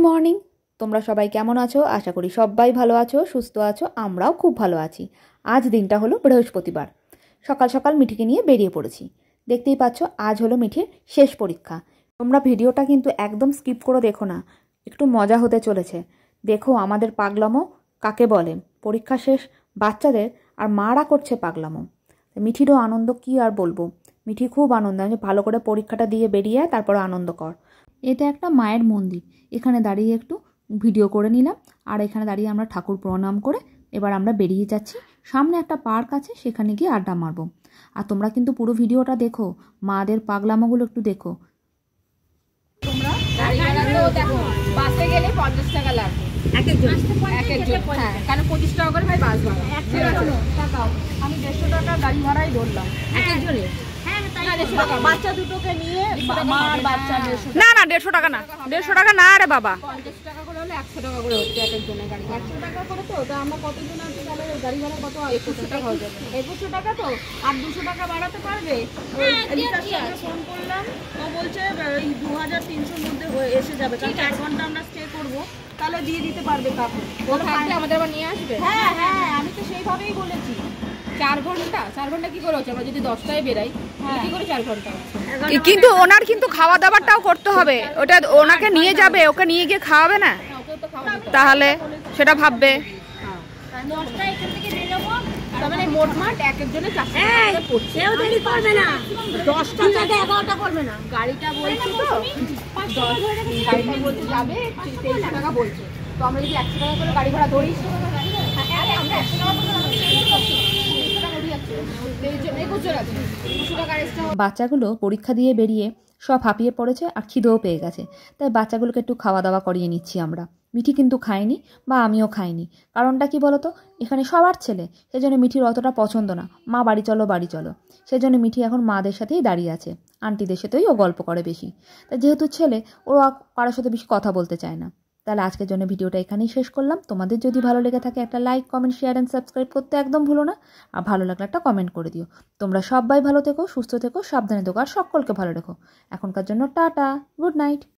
Morning. তোমরা সবাই কেমন আছো? আশা করি সবাই ভালো আছো, সুস্থ আছো। আমরাও খুব ভালো আছি। আজ দিনটা হলো বৃহস্পতিবার। সকাল সকাল মিঠিকে নিয়ে বেরিয়ে পড়েছি। দেখতেই পাচ্ছ, আজ হলো মিঠির শেষ পরীক্ষা। তোমরা ভিডিওটা কিন্তু একদম স্কিপ করে দেখো না, একটু মজা হতে চলেছে। দেখো আমাদের পাগলামো কাকে বলে। পরীক্ষা শেষ বাচ্চাদের, আর মারা করছে পাগলামো। মিঠিরও আনন্দ কি আর বলবো। মিঠি খুব আনন্দ, ভালো করে পরীক্ষাটা দিয়ে বেরিয়ে তারপর আনন্দ কর। এটা একটা মায়ের মন্দির। এখানে দাঁড়িয়ে একটু ভিডিও করে নিলাম, আর এখানে দাঁড়িয়ে আমরা ঠাকুর প্রণাম করে এবার আমরা বেরিয়ে যাচ্ছি। সামনে একটা পার্ক আছে, সেখানে গিয়ে আড্ডা মারবো। আর তোমরা কিন্তু পুরো ভিডিওটা দেখো, মাদের পাগলামোগুলো একটু দেখো। তোমরা দেখো, বাসে গেলে 50 টাকা লাগবে একজন, হ্যাঁ, কারণ 25 টাকা করে ভাই বাস ভাড়া। আমি 150 টাকা গাড়ি ভাড়াই ধরলাম একজনে। বাচ্চা দুটোকে নিয়ে আমার বাচ্চা না 150 টাকা না, 150 টাকা না রে বাবা, 50 টাকা করে হলে 100 টাকা করে হচ্ছে এক একজনের গাড়ি। 100 টাকা করে তো আমরা কতজন আছি, তাহলে গাড়ি ভাড়া কত? 2100 টাকা হয়ে যাবে। 2100 টাকা তো আর 200 টাকা বাড়াতে পারবে? ফোন করলাম, ও বলছে এই 2300 মধ্যে এসে যাবে, কারণ 4 ঘন্টা আমরা স্টে করবো, তাহলে দিয়ে দিতে পারবে কাকু। ও থাকবে, আমাদের আবার নিয়ে আসবে। হ্যাঁ হ্যাঁ, আমি তো সেইভাবেই বলেছি। 4 ঘন্টা কি করে হচ্ছে? আমরা যদি 10টায় বেরাই কি করে 4 ঘন্টা? কিন্তু ওনার কিন্তু খাওয়া দাওয়াটাও করতে হবে। ওটা ওনাকে নিয়ে যাবে, ওকে নিয়ে গিয়ে খাওয়াবে না, তাহলে সেটা ভাববে। 10টা এখান থেকে নিয়ে যাবো, তার মানে মোটমাট এক একজনের 400 টাকা পড়ছে। কেউ দেরি করবে না, 10টা থেকে 11টা করবে না। গাড়িটা বলছে তো গাড়িটা বলছে যাবে 2300 টাকা বলছে। তো আমরা যদি 100 টাকা করে গাড়ি ভাড়া ধরি, আমরা 100 টাকা করে বাচ্চাগুলো পরীক্ষা দিয়ে বেরিয়ে সব হাঁপিয়ে পড়েছে, আর খিদেও পেয়ে গেছে। তাই বাচ্চাগুলোকে একটু খাওয়া দাওয়া করিয়ে নিচ্ছি আমরা। মিঠি কিন্তু খায়নি, বা আমিও খাইনি। কারণটা কি বলতো, এখানে সবার ছেলে, সেজন্য মিঠির অতটা পছন্দ না। মা বাড়ি চলো বাড়ি চলো, সেজন্য মিঠি এখন মাদের সাথেই দাঁড়িয়ে আছে। আন্টিদের সাথেই ও গল্প করে বেশি। তাই যেহেতু ছেলে, ও কারোর সাথে বেশি কথা বলতে চায় না। তাহলে আজকের জন্য ভিডিওটা এখানেই শেষ করলাম। তোমাদের যদি ভালো লেগে থাকে একটা like, comment, share and subscribe করতে একদম ভুলো না। আর ভালো লাগলে একটা কমেন্ট করে দিও। তোমরা সবাই ভালো থেকো, সুস্থ থেকো, সাবধানে থেকো, আর সকলকে ভালো রেখো। এখনকার জন্য টাটা, গুড নাইট।